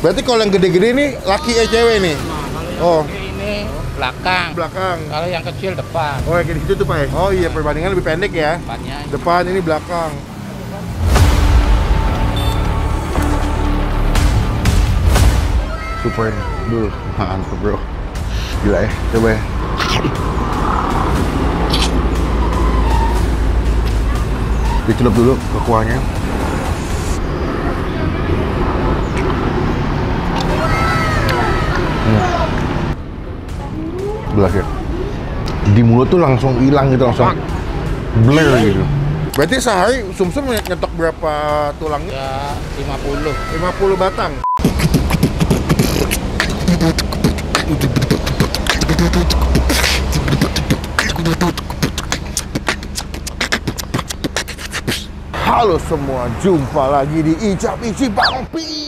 Berarti kalau yang gede-gede ini laki cewek nih? Nah, kalau yang ini belakang. Belakang. Kalau yang kecil depan. Oh, yang kayak gitu tuh Pak ya? Oh iya, perbandingan lebih pendek ya? Depannya. Depan, ini belakang. Super dulu, mantap bro. Gila ya, coba ya. Dicelup dulu ke kuahnya. Belas ya. Di mulut tuh langsung hilang gitu, langsung blur gitu. Berarti sehari sumsum nyetok berapa tulangnya? Ya 50. 50 batang. Halo semua, jumpa lagi di Icap Icip Bang Pin.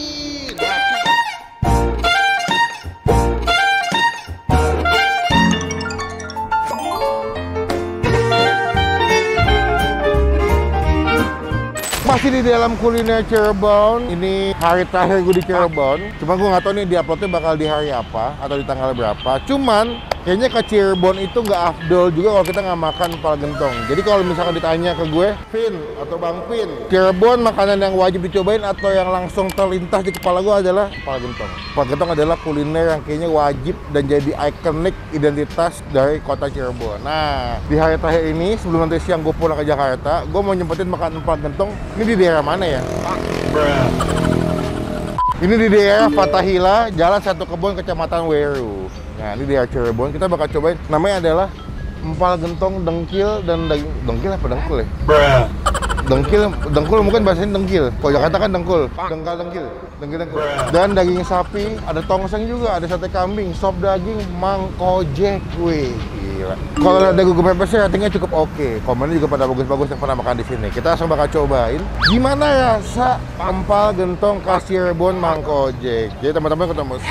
Masih di dalam kuliner Cirebon. Ini hari terakhir gue di Cirebon. Cuma gue nggak tahu nih di-uploadnya bakal di hari apa atau di tanggal berapa. Cuman kayaknya ke Cirebon itu nggak afdol juga kalau kita nggak makan kepala gentong. Jadi kalau misalkan ditanya ke gue, Pin atau Bang Pin, Cirebon makanan yang wajib dicobain atau yang langsung terlintas di kepala gue adalah kepala gentong. Kepala gentong adalah kuliner yang kayaknya wajib dan jadi ikonik identitas dari kota Cirebon. Nah, di hari terakhir ini sebelum nanti siang gue pulang ke Jakarta, gue mau nyempetin makan kepala gentong. Ini di daerah mana ya? Ini di daerah Fathahillah, Jalan Satu Kebon, Kecamatan Weru. Nah, ini daerah Cirebon. Kita bakal cobain. Namanya adalah empal gentong, dengkil, dan daging. Dengkil apa dengkul ya? Dengkul mungkin bahasanya dengkil. Kalau Jakarta kan dengkul. Dengkil. Dan daging sapi, ada tongseng juga, ada sate kambing, sop daging, mangkojek. Wih, gila. Kalau ada Google Maps ratingnya cukup oke. Komennya juga pada bagus-bagus yang pernah makan di sini. Kita langsung bakal cobain gimana rasa empal gentong khas Cirebon mangkojek. Jadi teman-teman ketemu.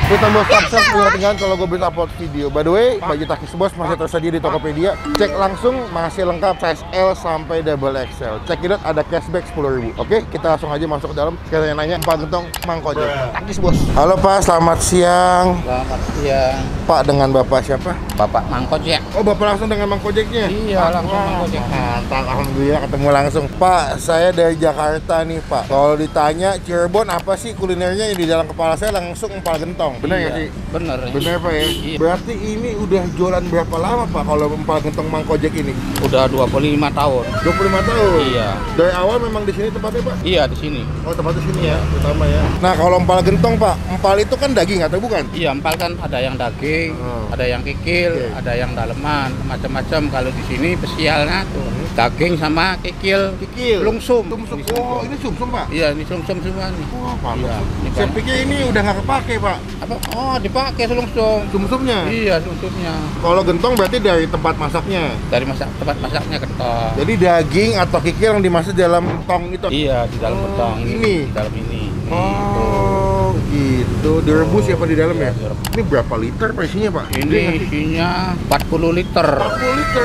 Kita tombol subscribe biar ketinggalan kalau gue bisa upload video. By the way, baju Takis Bos masih tersedia di Tokopedia. Cek langsung, masih lengkap size L sampai double XL. Cek it out, ada cashback 10.000. Oke, kita langsung aja masuk ke dalam. Kita nanya empal gentong mangkojek. Takis Bos. Halo Pak, selamat siang. Selamat siang. Pak, dengan Bapak siapa? Bapak Mangkojek. Oh, Bapak langsung dengan mangkojeknya? Iya, langsung Mangkojek. Mantap, alhamdulillah ketemu langsung. Pak, saya dari Jakarta nih Pak. Kalau ditanya Cirebon apa sih kulinernya, yang di dalam kepala saya langsung empal gentong. Benar nggak sih? Bener. Bener Pak ya? Iya. Berarti ini udah jualan berapa lama Pak kalau empal gentong mangkojek ini? Udah 25 tahun. 25 tahun? Iya. Dari awal memang di sini tempatnya Pak? Iya, di sini. Oh, tempatnya sini ya, utama ya. Nah, kalau empal gentong Pak, empal itu kan daging atau bukan? Iya, empal kan ada yang daging, ada yang kikil, ada yang daleman, macam-macam. Kalau di sini spesialnya tuh daging sama kikil. Kikil? Lungsum. Oh, ini sumsum Pak? Iya, ini sumsum semua nih. Wah, pantas. Iya, ini Saya pikir ini udah nggak kepake Pak. apa? Oh, dipakai sumsum. Sumsumnya? Iya, sumsumnya. Kalau gentong berarti dari tempat masaknya? Dari tempat masaknya kentong. Jadi daging atau kikil yang dimasak dalam tong itu? Iya, di dalam kentong ini? Di dalam ini. Oh, gitu. Direbus ya Pak di dalam ya? Direbus. Ini berapa liter Pak isinya Pak? Ini isinya 40 liter. 40 liter?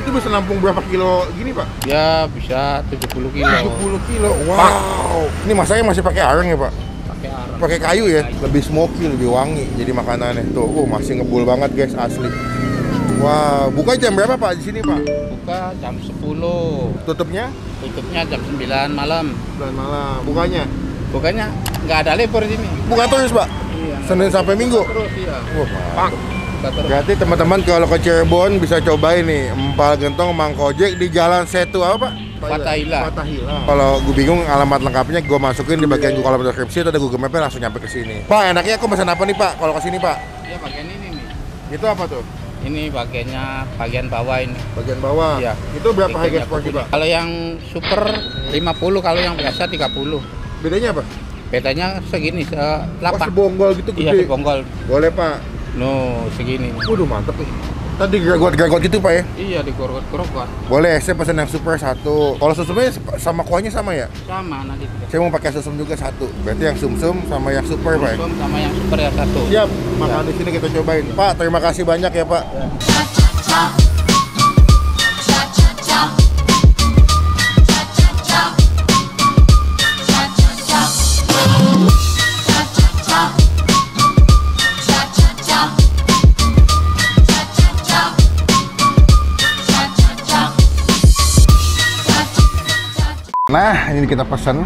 Itu bisa nampung berapa kilo gini Pak? Ya, bisa 70 kilo. 70 kilo? Wow. Ini masaknya masih pakai arang ya Pak? Pakai arang. Pakai kayu ya? Lebih smoky, lebih wangi jadi makanannya. Tuh, masih ngebul banget guys, asli. Wah, buka jam berapa Pak di sini Pak? Buka jam 10. Tutupnya? Tutupnya jam 9 malam. 9 malam. Bukanya? Bukanya nggak ada libur di sini. Buka terus Pak? Iya. Senin sampai Minggu? Terus iya. Wah, Pak. Buka terus. berarti teman-teman kalau ke Cirebon bisa cobain nih empal gentong mangkojek di Jalan Setu apa Pak? Fathahillah. Kalau gue bingung alamat lengkapnya, gue masukin di bagian Google kolom deskripsi atau ada Google Map langsung nyampe ke sini. Pak, enaknya aku pesan apa nih Pak? Kalau ke sini Pak? Iya, bagian ini nih. Itu apa tuh? Ini bagian bawah ini. Bagian bawah. Iya. Itu berapa harga Bagiannya ekspor sih Pak? Kalau yang super 50, kalau yang biasa 30. Bedanya apa? Bedanya segini, Wah, lapak. sebonggol gitu Iya, gede. sebonggol. Boleh Pak. No, segini. Waduh, mantep nih. Tadi gregot-gregot gitu Pak ya? Iya, digorok-gorok. Boleh, saya pesan yang super satu. Kalau susumnya sama kuahnya sama ya? Sama nanti. Saya mau pakai susum juga satu. Berarti yang sumsum sama yang super Pak ya? Sum sama yang super ya satu. Siap, makan di sini kita cobain. Pak, terima kasih banyak ya Pak. Nah, ini kita pesan.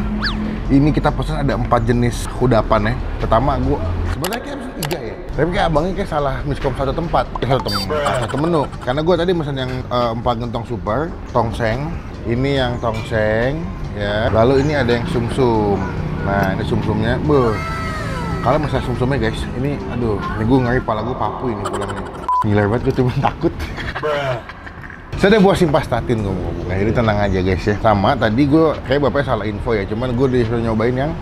Ini kita pesan ada 4 jenis kudapan ya. Pertama gua sebenarnya kayak pesan 3 ya. Tapi kayak abangnya kayak salah miskom satu tempat. Satu menu. Karena gua tadi pesan yang empal gentong super, tongseng. Ini yang tongseng ya. Lalu ini ada yang sumsum. Nah, ini sumsumnya. Kalau masalah sumsumnya guys, ini aduh, ini gue ngeri pala gue papu ini pulangnya. Gila banget, gue cuma takut. Saya udah buat simpastatin ngomong. Nah, jadi tenang aja guys ya. Sama tadi gue kayak bapaknya salah info ya. Cuman gue disuruh nyobain yang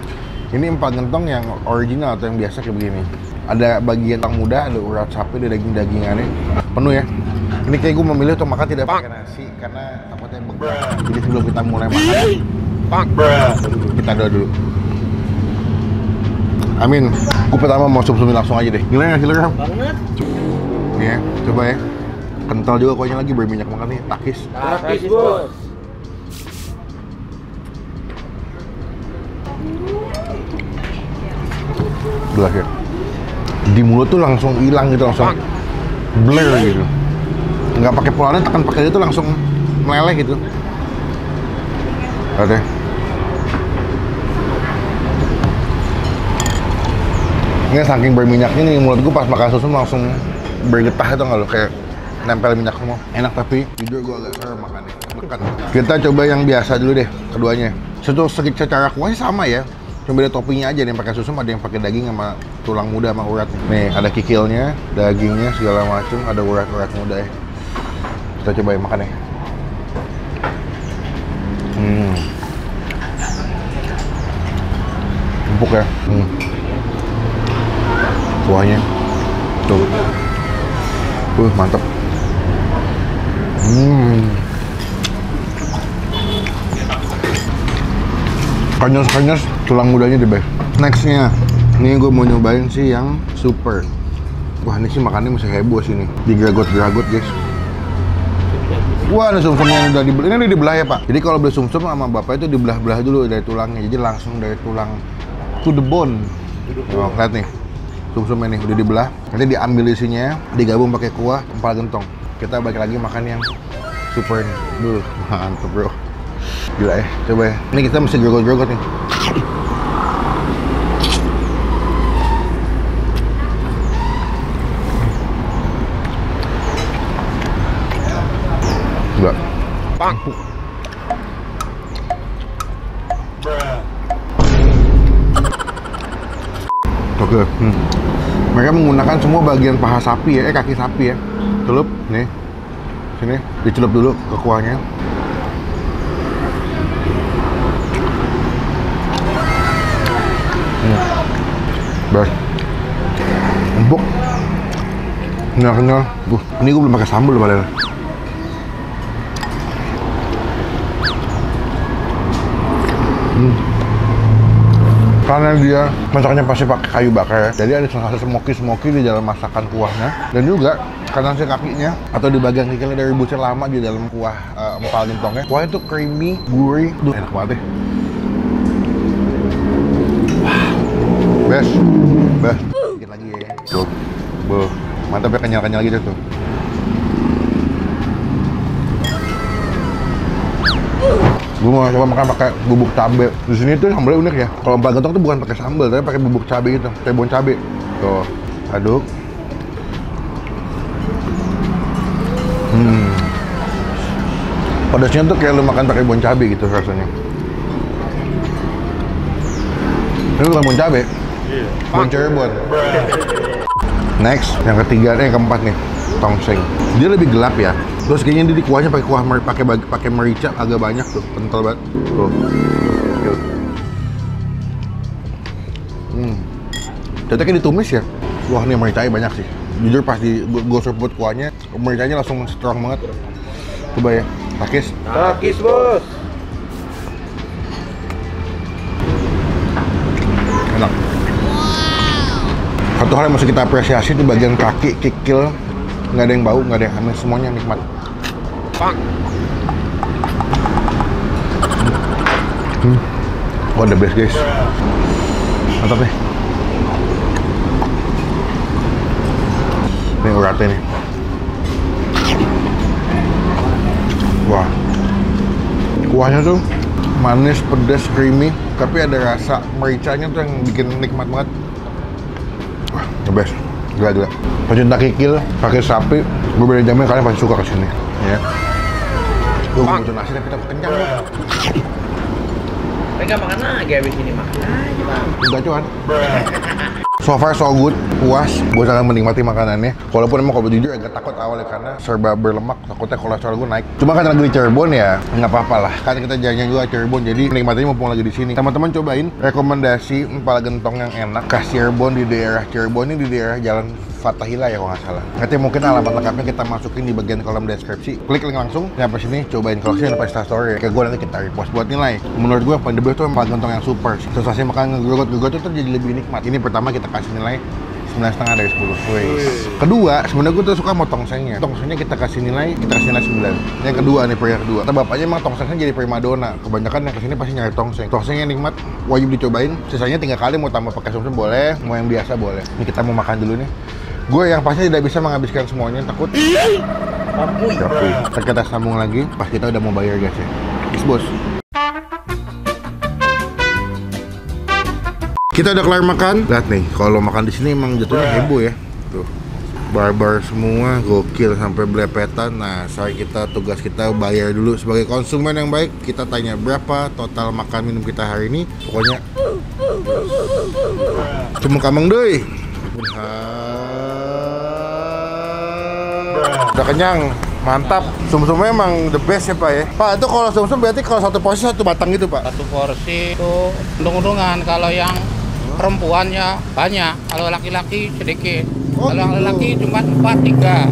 ini empal gentong yang original atau yang biasa kayak begini. Ada bagian tang muda, ada urat sapi, ada daging-dagingannya. Penuh ya. Ini kayak gue memilih untuk makan tidak pakai nasi karena takutnya berat. Jadi sebelum kita mulai makan, kita doa dulu. Amin. Gue pertama mau sum-sumin langsung aja deh. Gila nggak sih Ram? Banget. Nih ya, coba ya. Kental juga kuahnya lagi, berminyak banget nih. Takis. Takis bos. Belah ya. Di mulut tuh langsung hilang gitu, langsung blur gitu. Nggak pakai pelan, tekan pakai itu langsung meleleh gitu. Lihat deh. Ini saking berminyaknya nih, mulut gue pas makan susu langsung bergetah itu nggak lo, kayak nempel minyak semua. Enak tapi jujur gue agak serem makannya. Bekan. Kita coba yang biasa dulu deh, keduanya. Secara kuahnya sama ya, cuma beda toppingnya aja. Yang pakai susu, ada yang pakai daging sama tulang muda sama urat. Nih ada kikilnya, dagingnya segala macam, ada urat-urat muda ya. Kita coba makan ya. Empuk ya. Kuahnya tuh, mantap. Kanyos-kanyos tulang mudanya the best. Nextnya, ini gue mau nyobain sih yang super. Wah ini sih makannya masih heboh sini, digeragot-geragot guys. Wah ada sumsumnya yang udah dibelah. Ini udah dibelah ya pak. Jadi kalau beli sumsum sama bapak itu dibelah-belah dulu dari tulangnya. Jadi langsung dari tulang to the bone. Oh, lihat nih. Sumsumnya nih udah dibelah, nanti diambil isinya, digabung pakai kuah empal gentong. Kita balik lagi makan yang super ini. Mantap bro. Gila ya, coba ya. Ini kita mesti grogot-grogot nih. Gila. Empuk. Oke. Mereka menggunakan semua bagian paha sapi ya, kaki sapi ya. Celup, nih. Sini, dicelup dulu ke kuahnya. Bas. Empuk. Kenyal-kenyal. Ini gue belum pakai sambal padahal. Karena dia masaknya pasti pakai kayu bakar ya, jadi ada sensasi smoky di dalam masakan kuahnya. Dan juga karena si kakinya atau di bagian kikilnya dari butir lama di dalam kuah empal gentongnya, kuahnya tuh creamy, gurih, enak banget deh. Best. Dikit lagi ya. Tuh, mantap ya, kenyal-kenyal gitu tuh. Gue mau coba makan pakai bubuk cabe. Di sini tuh sambalnya unik ya. Kalau empal gentong tuh bukan pakai sambal, tapi pakai bubuk cabe gitu, kayak bon cabe. Tuh, aduk. Pedasnya tuh kayak lu makan pakai bon cabe gitu rasanya. Ini bukan bon cabe. Iya. Bon Cirebon. Next, yang ketiga, yang keempat nih, tongseng. Dia lebih gelap ya. Terus kayaknya dia di kuahnya pakai merica agak banyak tuh, kental banget. Tuh. Ternyata kayak ditumis ya. Wah, ini mericanya banyak sih. Jujur pas gue seruput kuahnya, mericanya langsung strong banget. Coba ya, takis. Takis bos. Enak. Satu hal yang mesti kita apresiasi itu bagian kaki, kikil, nggak ada yang bau, nggak ada yang amis, semuanya nikmat. Oh, the best guys. Mantap nih. Ini uratnya nih. Wah, kuahnya tuh Manis, pedas, creamy, tapi ada rasa mericanya tuh yang bikin nikmat banget. Wah, the best. Gila-gila. Pecinta kikil, pakai sapi, gue beri jamin kalian pasti suka kesini. Ya. Gue butuh nasi tapi takut kenyang lu. Mereka makan lagi abis ini, makan aja bang. Udah cuan. So far so good, puas. Gue sangat menikmati makanannya. Walaupun emang kalau jujur agak takut awalnya karena serba berlemak, takutnya kolesterol gue naik. Cuma kan lagi di Cirebon ya, nggak apa-apa lah. Kan kita jalan juga Cirebon, jadi menikmatinya mumpung lagi di sini. Teman-teman cobain rekomendasi empal gentong yang enak khas Cirebon di daerah Cirebon ini di daerah Jalan Fathahillah ya kalau nggak salah. Nanti mungkin alamat lengkapnya kita masukin di bagian kolom deskripsi. Klik link langsung, nyampe sini cobain. Kalau sih ada Instastory, kayak gue nanti kita repost buat nilai. Menurut gue paling the best tuh empal gentong yang super. Sensasi makan ngegegot-gegot itu jadi lebih nikmat. Ini pertama kita kasih nilai 9,5 dari 10. Kedua, sebenarnya gue tuh suka mau tongsengnya. Tongsengnya kita kasih nilai 9. Yang kedua nih, pria kedua. Kata bapaknya emang tongsengnya jadi primadona. Kebanyakan yang kesini pasti nyari tongseng. Tongsengnya nikmat, wajib dicobain. Sisanya tinggal kali mau tambah pakai sumsum boleh, mau yang biasa boleh. Ini kita mau makan dulu nih. Gue yang pasti tidak bisa menghabiskan semuanya, takut. Tapi kita sambung lagi pas kita udah mau bayar guys ya. Yes, bos. Kita udah kelar makan. Lihat nih, kalau makan di sini emang jatuhnya heboh ya. Tuh, barbar semua, gokil sampai belepetan. Nah, tugas kita bayar dulu sebagai konsumen yang baik. Kita tanya berapa total makan minum kita hari ini. Pokoknya cuma kamang deh. Udah kenyang, mantap. Sumsumnya emang the best ya Pak ya. Pak, itu kalau sumsum berarti kalau satu porsi satu batang gitu Pak? Satu porsi itu untung-untungan, kalau yang perempuannya banyak, kalau laki-laki sedikit. Oh, kalau gitu. laki cuma 4, 3.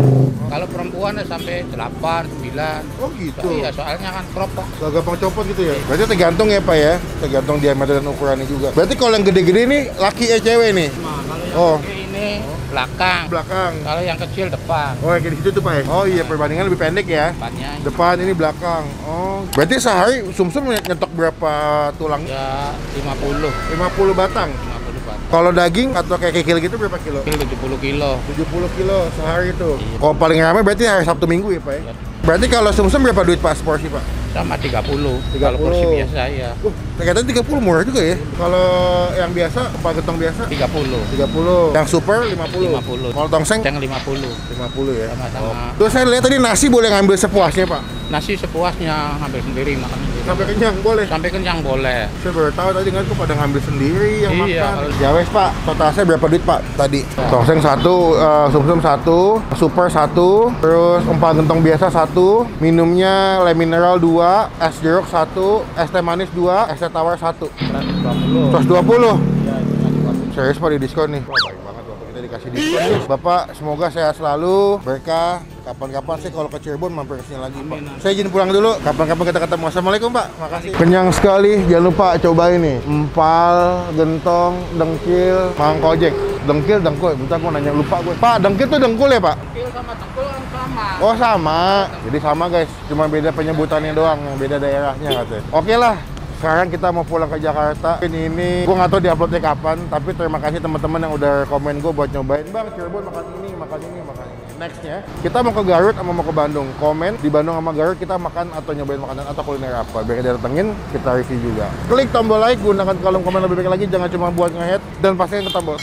Kalau perempuan sampai 8, 9. Oh gitu? Iya, soalnya kan keropok. Gak gampang copot gitu ya? Berarti tergantung ya Pak ya? Tergantung diameter dan ukurannya juga. Berarti kalau yang gede-gede nih laki cewek nih? Nah, kalau yang Oh. gede ini belakang. Belakang. Kalau yang kecil depan. Oh yang kayak di situ tuh Pak ya? Oh iya, perbandingan lebih pendek ya? Depannya Depan ini belakang. Oh. Berarti sehari sumsum nyetok berapa tulang? ya 50. 50 batang. 50 bat. Kalau daging atau kayak kikil gitu berapa kilo? 70 kilo. 70 kilo sehari itu. Iya. Kalau paling ramai berarti hari Sabtu Minggu ya Pak ya? Iya. Berarti kalau sumsum berapa duit Pak seporsi Pak? Sama 30. 30. Kalau porsi biasa ya Ternyata 30 murah juga ya. Kalau yang biasa, empal gentong biasa 30. 30. Yang super 50. 50. Kalau tongseng Yang 50. 50 ya. Sama-sama. Terus saya lihat tadi nasi boleh ngambil sepuasnya Pak. Nasi sepuasnya, ambil sendiri, makan sendiri. Sampai kenyang boleh. Sampai kenyang boleh. Saya baru tahu tadi kan tuh pada ngambil sendiri yang Iya, makan. kalau- Ya wes Pak, total saya berapa duit Pak tadi? Tongseng 1, sumsum 1, super 1, terus empal gentong biasa 1, minumnya le mineral 2, es jeruk 1, es teh manis 2, es teh tawar 1. 120. 120. Ya, cuma 20. Serius Pak di diskon nih. Wah, baik banget Bapak kita dikasih diskon nih. Bapak semoga sehat selalu, berkah. Kapan-kapan sih kalau ke Cirebon mampir kesini lagi Pak. Saya izin pulang dulu. Kapan-kapan kita ketemu. Assalamualaikum Pak. Makasih. Kenyang sekali. Jangan lupa cobain nih. Empal, gentong, dengkil, mangkojek. Dengkil, dengkul. Bentar mau nanya lupa gue. Pak, dengkil tuh dengkul ya Pak? Kecil sama tengkul kan sama. Oh sama. Jadi sama guys. Cuma beda penyebutannya doang. Yang beda daerahnya katanya. Oke lah. Sekarang kita mau pulang ke Jakarta. Ini gue nggak tahu diuploadnya kapan, tapi terima kasih teman-teman yang udah komen gue buat nyobain. Bang, Cirebon makan ini, makan ini, makan ini. Nextnya, kita mau ke Garut sama mau ke Bandung. Komen di Bandung sama Garut kita makan atau nyobain makanan atau kuliner apa. Biar kita datengin, kita review juga. Klik tombol like, gunakan kolom komen lebih baik lagi. Jangan cuma buat nge-head dan pastiin ke tombol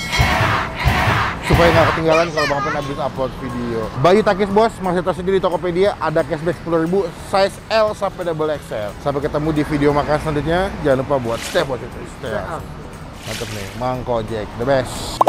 supaya nggak ketinggalan kalau Bang Pen habis upload video. Bayi Takis Bos masih tersedia di Tokopedia, ada cashback 10.000 size L sampai double XL. Sampai ketemu di video makan selanjutnya. Jangan lupa buat stay positive, stay healthy. Mantap nih, Mang Kojek, the best.